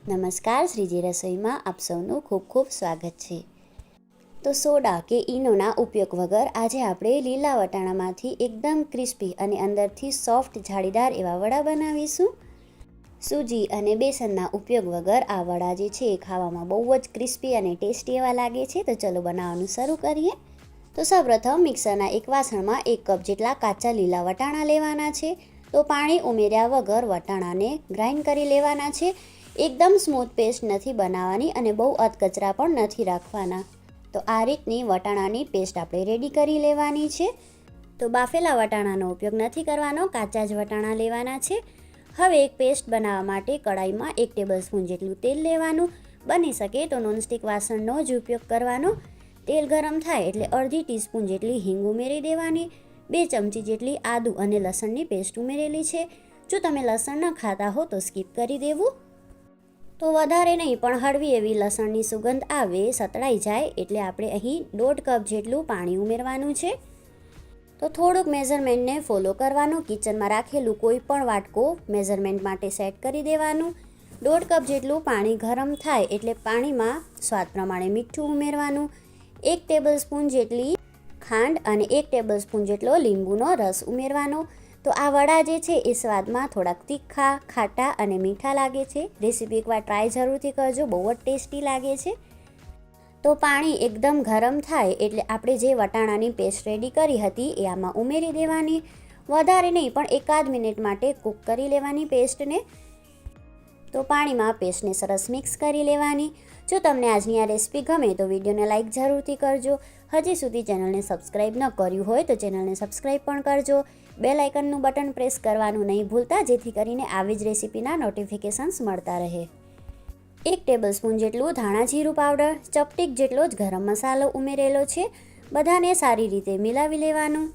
નમસ્કાર, શ્રીજી રસોઈમાં આપ સૌનું ખૂબ ખૂબ સ્વાગત છે। તો સોડા કે ઈનોના ઉપયોગ વગર આજે આપણે લીલા વટાણામાંથી એકદમ ક્રિસ્પી અને અંદરથી સોફ્ટ જાળીદાર એવા વડા બનાવીશું। સૂજી અને બેસનના ઉપયોગ વગર આ વડા જે છે એ ખાવામાં બહુ જ ક્રિસ્પી અને ટેસ્ટી એવા લાગે છે। તો ચલો બનાવવાનું શરૂ કરીએ। તો સૌપ્રથમ મિક્સરના એક વાસણમાં 1 કપ જેટલા કાચા લીલા વટાણા લેવાના છે। તો પાણી ઉમેર્યા વગર વટાણાને ગ્રાઇન્ડ કરી લેવાના છે। એકદમ સ્મૂથ પેસ્ટ નથી બનાવવાની અને બહુ અધકચરા પણ નથી રાખવાના। તો આ રીતની વટાણાની પેસ્ટ આપણે રેડી કરી લેવાની છે। તો બાફેલા વટાણાનો ઉપયોગ નથી કરવાનો, કાચા જ વટાણા લેવાના છે। હવે એક પેસ્ટ બનાવવા માટે કડાઈમાં 1 ટેબલસ્પૂન જેટલું તેલ લેવાનું। બની શકે તો નોનસ્ટિક વાસણનો જ ઉપયોગ કરવાનો। તેલ ગરમ થાય એટલે અડધી ટીસ્પૂન જેટલી હિંગ ઉમેરી દેવાની। 2 ચમચી જેટલી આદુ અને લસણની પેસ્ટ ઉમેરેલી છે। જો તમે લસણ ન ખાતા હો તો સ્કીપ કરી દેવું। તો વધારે નહીં પણ હળવી એવી લસણની સુગંધ આવે, સતળાઈ જાય એટલે આપણે અહીં 1.5 કપ જેટલું પાણી ઉમેરવાનું છે। તો થોડુંક મેઝરમેન્ટને ફોલો કરવાનું। કિચનમાં રાખેલું કોઈ પણ વાટકો મેઝરમેન્ટ માટે સેટ કરી દેવાનું। 1.5 કપ જેટલું પાણી ગરમ થાય એટલે પાણીમાં સ્વાદ પ્રમાણે મીઠું ઉમેરવાનું। 1 ટેબલસ્પૂન જેટલી ખાંડ અને 1 ટેબલસ્પૂન જેટલો લીંબુનો રસ ઉમેરવાનો। તો આ વડા જે છે એ સ્વાદમાં થોડાક તીખા, ખાટા અને મીઠા લાગે છે। રેસીપી એકવાર ટ્રાય જરૂરથી કરજો, બહુ જ ટેસ્ટી લાગે છે। તો પાણી એકદમ ગરમ થાય એટલે આપણે જે વટાણાની પેસ્ટ રેડી કરી હતી એ આમાં ઉમેરી દેવાની। વધારે નહીં પણ એકાદ મિનિટ માટે કૂક કરી લેવાની પેસ્ટને। તો પાણીમાં પેસ્ટને સરસ મિક્સ કરી લેવાની। જો તમને આજની આ રેસીપી ગમે તો વિડીયોને લાઇક જરૂરથી કરજો। હજી સુધી ચેનલને સબસ્ક્રાઈબ ન કર્યું હોય તો ચેનલને સબસ્ક્રાઈબ પણ કરજો। બેલ આઇકનનું બટન પ્રેસ કરવાનું નહીં ભૂલતા, જેથી કરીને આવી જ રેસીપીના નોટિફિકેશન્સ મળતા રહે। 1 ટેબલસ્પૂન જેટલું ધાણા જીરું પાવડર, ચપટીક જેટલો જ ગરમ મસાલો ઉમેરેલો છે। બધાને સારી રીતે મિલાવી લેવાનું।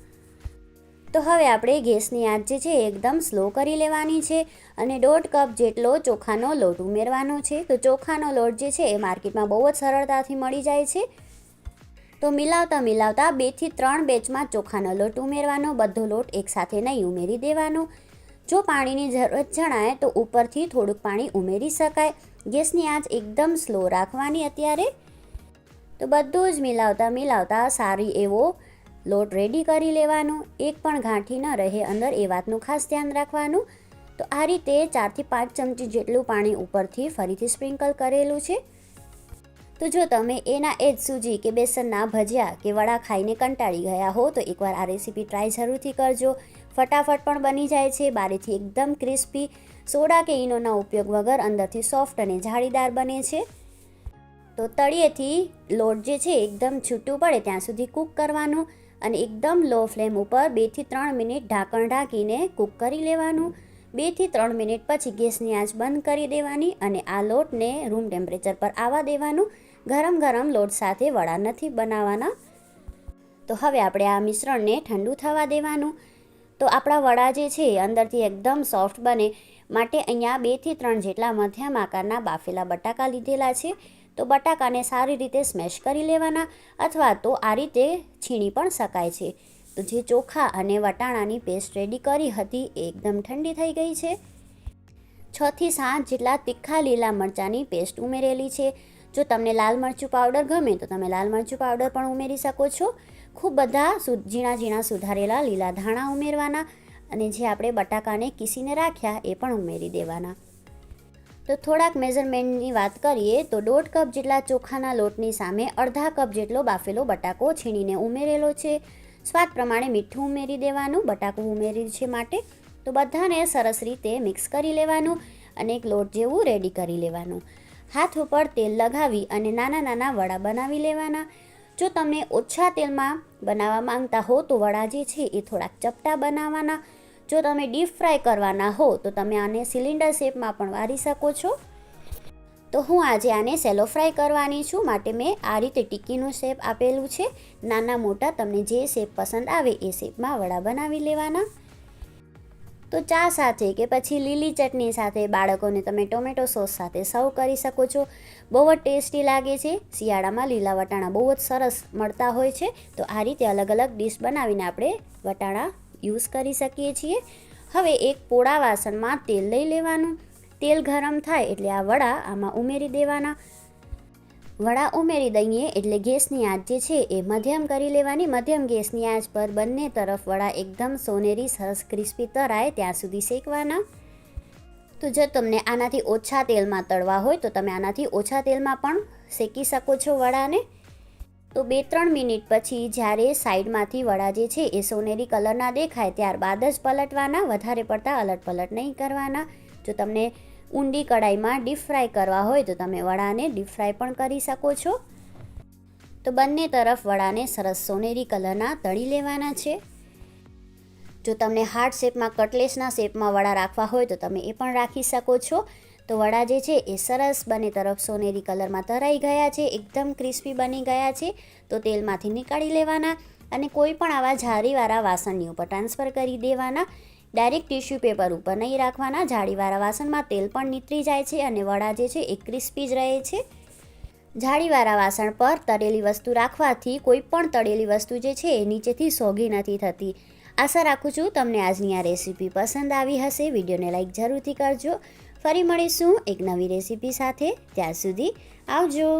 તો હવે આપણે ગેસની આંચ જે છે એકદમ સ્લો કરી લેવાની છે અને 1.5 કપ જેટલો ચોખાનો લોટ ઉમેરવાનો છે। તો ચોખાનો લોટ જે છે એ માર્કેટમાં બહુ જ સરળતાથી મળી જાય છે। તો મિલાવતા 2 થી 3 બેચમાં ચોખાનો લોટ ઉમેરવાનો, બધો લોટ એકસાથે નહીં ઉમેરી દેવાનો। જો પાણીની જરૂરત જણાય તો ઉપરથી થોડુંક પાણી ઉમેરી શકાય। ગેસની આંચ એકદમ સ્લો રાખવાની અત્યારે। તો બધું જ મિલાવતા સારી એવો લોટ રેડી કરી લેવાનો। એક પણ ગાંઠી ન રહે અંદર એ વાતનું ખાસ ધ્યાન રાખવાનું। તો આ રીતે 4 થી 5 ચમચી જેટલું પાણી ઉપરથી ફરીથી સ્પ્રિંકલ કરેલું છે। તો જો તમે એના એ જ સૂજી કે બેસનના ભજીયા કે વડા ખાઈને કંટાળી ગયા હો તો એકવાર આ રેસીપી ટ્રાય જરૂરથી કરજો। ફટાફટ પણ બની જાય છે, બહારથી એકદમ ક્રિસ્પી। સોડા કે ઈનોના ઉપયોગ વગર અંદરથી સોફ્ટ અને જાળીદાર બને છે। તો તળિયેથી લોટ જે છે એકદમ છૂટું પડે ત્યાં સુધી કૂક કરવાનું અને એકદમ લો ફ્લેમ ઉપર 2 થી 3 મિનિટ ઢાંકણ ઢાંકીને કૂક કરી લેવાનું। 2 થી 3 મિનિટ પછી ગેસની આંચ બંધ કરી દેવાની અને આ લોટને રૂમ ટેમ્પરેચર પર આવવા દેવાનું। ગરમ લોટ સાથે વડા નથી બનાવવાના। તો હવે આપણે આ મિશ્રણને ઠંડુ થવા દેવાનું। તો આપણા વડા જે છે અંદરથી એકદમ સોફ્ટ બને માટે અહીંયા 2 થી 3 જેટલા મધ્યમ આકારના બાફેલા બટાકા લીધેલા છે। તો બટાકાને સારી રીતે સ્મેશ કરી લેવાના અથવા તો આ રીતે છીણી પણ શકાય છે। તો જે ચોખા અને વટાણાની પેસ્ટ રેડી કરી હતી એ એકદમ ઠંડી થઈ ગઈ છે। 6 થી 7 જેટલા તીખા લીલા મરચાંની પેસ્ટ ઉમેરેલી છે। જો તમને લાલ મરચું પાવડર ગમે તો તમે લાલ મરચું પાવડર પણ ઉમેરી શકો છો। ખૂબ બધા ઝીણા સુધારેલા લીલા ધાણા ઉમેરવાના અને જે આપણે બટાકાને કીસીને રાખ્યા એ પણ ઉમેરી દેવાના। તો થોડાક મેઝરમેન્ટની વાત કરીએ તો 1.5 કપ જેટલા ચોખાના લોટની સામે અડધા કપ જેટલો બાફેલો બટાકો છીણીને ઉમેરેલો છે। સ્વાદ પ્રમાણે મીઠું ઉમેરી દેવાનું, બટાકું ઉમેર્યું છે માટે। તો બધાને સરસ રીતે મિક્સ કરી લેવાનું અને એક લોટ જેવું રેડી કરી લેવાનું। હાથ ઉપર તેલ લગાવી અને નાના વડા બનાવી લેવાના। જો તમને ઓછા તેલમાં બનાવવા માંગતા હો તો વડા જે છે એ થોડાક ચપટા બનાવવાના। જો તમે ડીપ ફ્રાય કરવાના હો તો તમે આને સિલિન્ડર શેપમાં પણ વારી શકો છો। તો હું આજે આને સેલો ફ્રાય કરવાની છું માટે મેં આ રીતે ટિક્કીનું શેપ આપેલું છે। નાના મોટા તમને જે શેપ પસંદ આવે એ શેપમાં વડા બનાવી લેવાના। તો ચા સાથે કે પછી લીલી ચટણી સાથે બાળકોને તમે ટોમેટો સોસ સાથે સર્વ કરી શકો છો। બહુ જ ટેસ્ટી લાગે છે। શિયાળામાં લીલા વટાણા બહુ જ સરસ મળતા હોય છે। તો આ રીતે અલગ ડિશ બનાવીને આપણે વટાણા યુઝ કરી શકીએ છીએ। હવે એક પોળા વાસણમાં તેલ લઈ લેવાનું। તેલ ગરમ થાય એટલે આ વડા આમાં ઉમેરી દેવાના. વડા ઉમેરી દઈએ એટલે ગેસની આંચ જે છે એ મધ્યમ કરી લેવાની. મધ્યમ ગેસની આંચ પર બંને તરફ વડા એકદમ સોનેરી સરસ ક્રિસ્પી તરાય ત્યાં સુધી શેકવાના. તો જો તમને આનાથી ઓછા તેલમાં તળવા હોય તો તમે આનાથી ઓછા તેલમાં પણ શેકી શકો છો વડાને. તો 2-3 મિનિટ પછી જ્યારે સાઈડમાંથી વડા જે છે એ સોનેરી કલરના દેખાય ત્યારબાદ જ પલટવાના. વધારે પડતા અલટ-પલટ નહીં કરવાના. જો તમને ઊંડી કડાઈમાં ડીપ ફ્રાય કરવા હોય તો તમે વડાને ડીપ ફ્રાય પણ કરી શકો છો. તો બંને તરફ વડાને સરસ સોનેરી કલરના તળી લેવાના છે. જો તમને હાર્ટ શેપમાં કટલેસના શેપમાં વડા રાખવા હોય તો તમે એ પણ રાખી શકો છો. તો વડા જે છે એ સરસ બંને તરફ સોનેરી કલરમાં તરાઈ ગયા છે, એકદમ ક્રિસ્પી બની ગયા છે. તો તેલમાંથી નીકાળી લેવાના અને કોઈ પણ આવા જાળીવાળા વાસણની ઉપર ટ્રાન્સફર કરી દેવાના. ડાયરેક્ટ ટિશ્યુ પેપર ઉપર નહીં રાખવાના. જાળીવાળા વાસણમાં તેલ પણ નીતરી જાય છે અને વડા જે છે એ ક્રિસ્પી જ રહે છે. જાળીવાળા વાસણ પર તળેલી વસ્તુ રાખવાથી કોઈ પણ તળેલી વસ્તુ જે છે એ નીચેથી સોગી નથી થતી. આશા રાખું છું તમને આજની આ રેસીપી પસંદ આવી હશે. વિડીયોને લાઈક જરૂરથી કરજો. ફરી મળીશું એક નવી રેસીપી સાથે. ત્યાં સુધી આવજો.